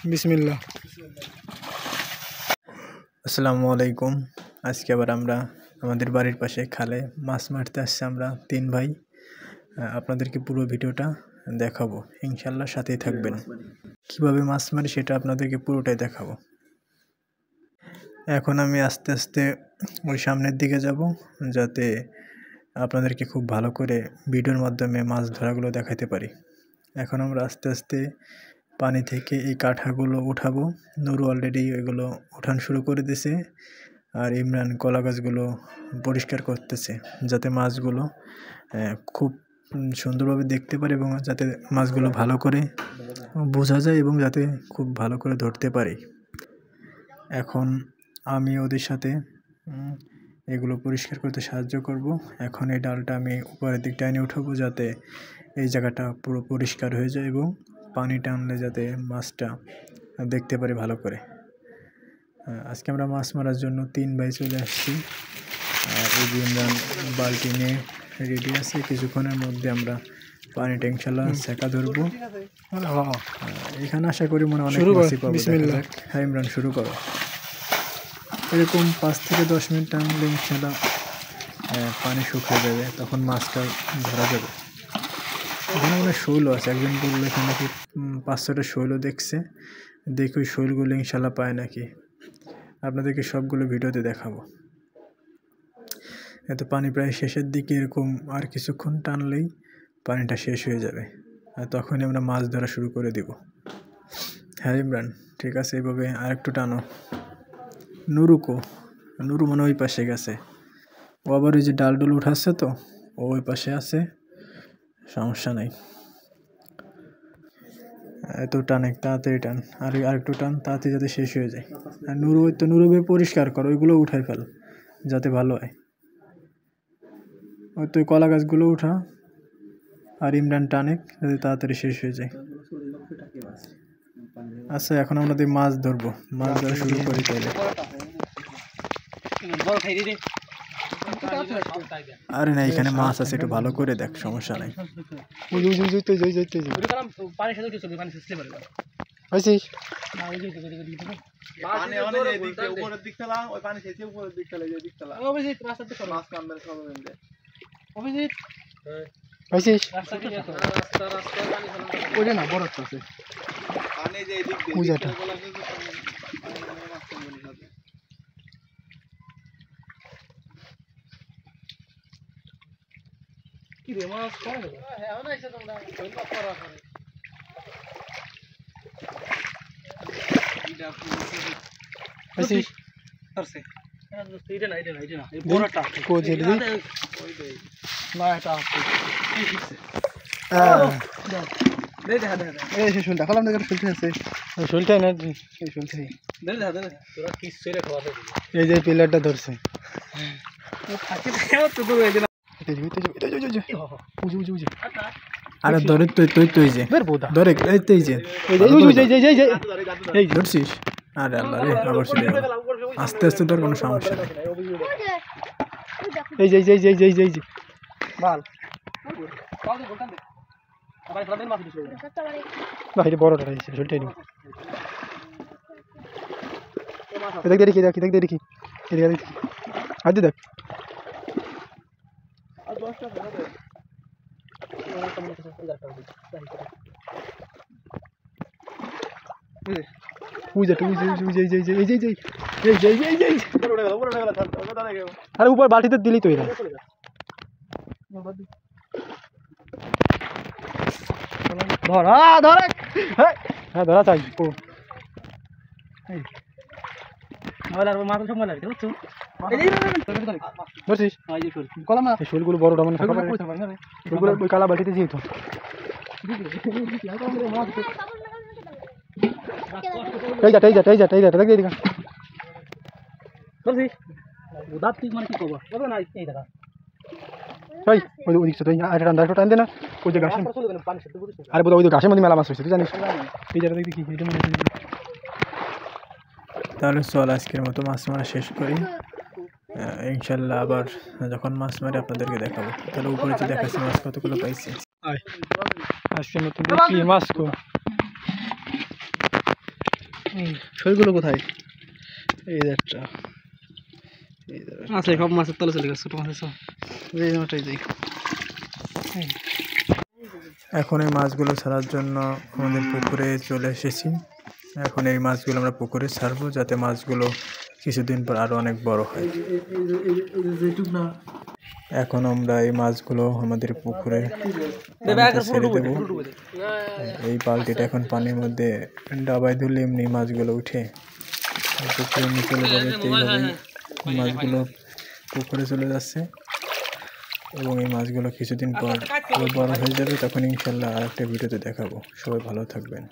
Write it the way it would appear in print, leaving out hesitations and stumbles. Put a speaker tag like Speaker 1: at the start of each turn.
Speaker 1: বিসমিল্লাহ। আসসালামু আলাইকুম। আজকে আবার আমরা আমাদের বাড়ির পাশে খালে মাছ মারতে আসছি আমরা 3 ভাই। আপনাদেরকে পুরো ভিডিওটা দেখাবো, ইনশাল্লাহ সাথেই থাকবেন। কিভাবে মাছ মারি সেটা আপনাদেরকে পুরোটাই দেখাবো। এখন আমি আস্তে আস্তে ওই সামনের দিকে যাব, যাতে আপনাদেরকে খুব ভালো করে ভিডিওর মাধ্যমে মাছ ধরাগুলো দেখাতে পারি। এখন আমরা আস্তে আস্তে পানি থেকে এই কাঠাগুলো উঠাবো। নুরু অলরেডি এগুলো উঠানো শুরু করে দিয়েছে, আর ইমরান কলা গাছগুলো পরিষ্কার করতেছে, যাতে মাছগুলো খুব সুন্দরভাবে দেখতে পারে এবং যাতে মাছগুলো ভালো করে বোঝা যায় এবং যাতে খুব ভালো করে ধরতে পারি। এখন আমি ওদের সাথে এগুলো পরিষ্কার করতে সাহায্য করব। এখন এই ডালটা আমি উপরের দিক টাইনে উঠাবো, যাতে এই জায়গাটা পুরো পরিষ্কার হয়ে যায় এবং পানি টানলে যাতে মাছটা দেখতে পারে ভালো করে। আজকে আমরা মাছ মারার জন্য 3 ভাই চলে আসছি, আর এই যে ইমরান বালতি নিয়ে রেডি আছে। কিছুক্ষণের মধ্যে আমরা পানিটা ইনশাল্লাহ সেকা ধরবো। এখানে আশা করি মনে অনেক মাছই পাবো। হ্যাঁ ইমরান, শুরু করো। এরকম 5 থেকে 10 মিনিট টানলে ইনশাল্লাহ পানি শুকিয়ে যাবে, তখন মাছটা ধরা যাবে। এখানে অনেক শৈলও আছে। একজন বললো এখানে নাকি 5-6টা শৈলও দেখছে। দেখি ওই শৈলগুলো ইনশাল্লাহ পায় নাকি, আপনাদেরকে সবগুলো ভিডিওতে দেখাবো। এত পানি প্রায় শেষের দিকে, এরকম আর কিছুক্ষণ টানলেই পানিটা শেষ হয়ে যাবে, আর তখনই আমরা মাছ ধরা শুরু করে দিব। হ্যাঁ ইমরান, ঠিক আছে, এইভাবে আরেকটু টানো। নুরু মনে ওই পাশে গেছে, ও আবার ওই যে ডাল উঠাচ্ছে, তো ও ওই পাশে আছে, সমস্যা নাই। এত টান, তাড়াতাড়ি টান, আর আরেকটু টান, তাড়াতাড়ি যাতে শেষ হয়ে যায়। আর নুরু পরিষ্কার কর, ওইগুলো উঠাই ফেল যাতে ভালো হয়। ওই তো কলা গাছগুলো উঠা, আর ইমরান টানেক যাতে তাড়াতাড়ি শেষ হয়ে যায়। আচ্ছা, এখন আমাদের মাছ ধরবো, মাছ ধরা শুরু করি তাহলে। আরে না, এখানে মাছ আছে, একটু ভালো করে দেখ, সমস্যা নাই। এই যে পিলারটা ধরছে, আরে ধরে তুই যে ধরে এই যে ধরছিস। আরে আল্লাহ রে, আবার চলে গেল। আস্তে আস্তে ধর, কোনো সমস্যা নেই। এই যে বড়টা দেখি আজ দেখ। আরে উপর বালতিতে দিলি তো, এরা ধরা চাই। শোলগুলো বড়টা মানে কালা বালতিতে যেত। টান দে না, ওই যে গাছ। আরে বোধ ওই গাছের মধ্যে মেলা মাছ হয়েছে, তুই জানিস? এই জায়গাটা দেখি। তাহলে চল আজকের মতো মাছ মারা শেষ করি। ইনশাল্লাহ আবার যখন মাছ মারি আপনাদেরকে দেখাবো। তাহলে উপরে যে দেখাচ্ছি মাছ কতগুলো পাইছি। আজকের মতো মাছ
Speaker 2: শৈগুলো কোথায়? এই একটা আছে, সব মাছের তলে চলে গেছে, ছোট মাছের সব এই মাছটাই যাই।
Speaker 1: এখন এই মাছগুলো ছাড়ার জন্য আমাদের পুকুরে চলে এসেছি। এখন এই মাছগুলো আমরা পুকুরে ছাড়বো, যাতে মাছগুলো কিছুদিন পর আরো অনেক বড় হয়। এখন আমরা এই মাছগুলো আমাদের পুকুরে পানিতে ছেড়ে দেবো। এই বালতিটা এখন পানির মধ্যে ডাবায় ধরলে এমনি মাছগুলো উঠে পুকুরে নিয়ে চলে যাবে। এইভাবেই মাছগুলো পুকুরে চলে যাচ্ছে এবং এই মাছগুলো কিছুদিন পর আরো বড় হয়ে যাবে। তখন ইনশাল্লাহ আর একটা ভিডিওতে দেখাবো। সবাই ভালো থাকবেন।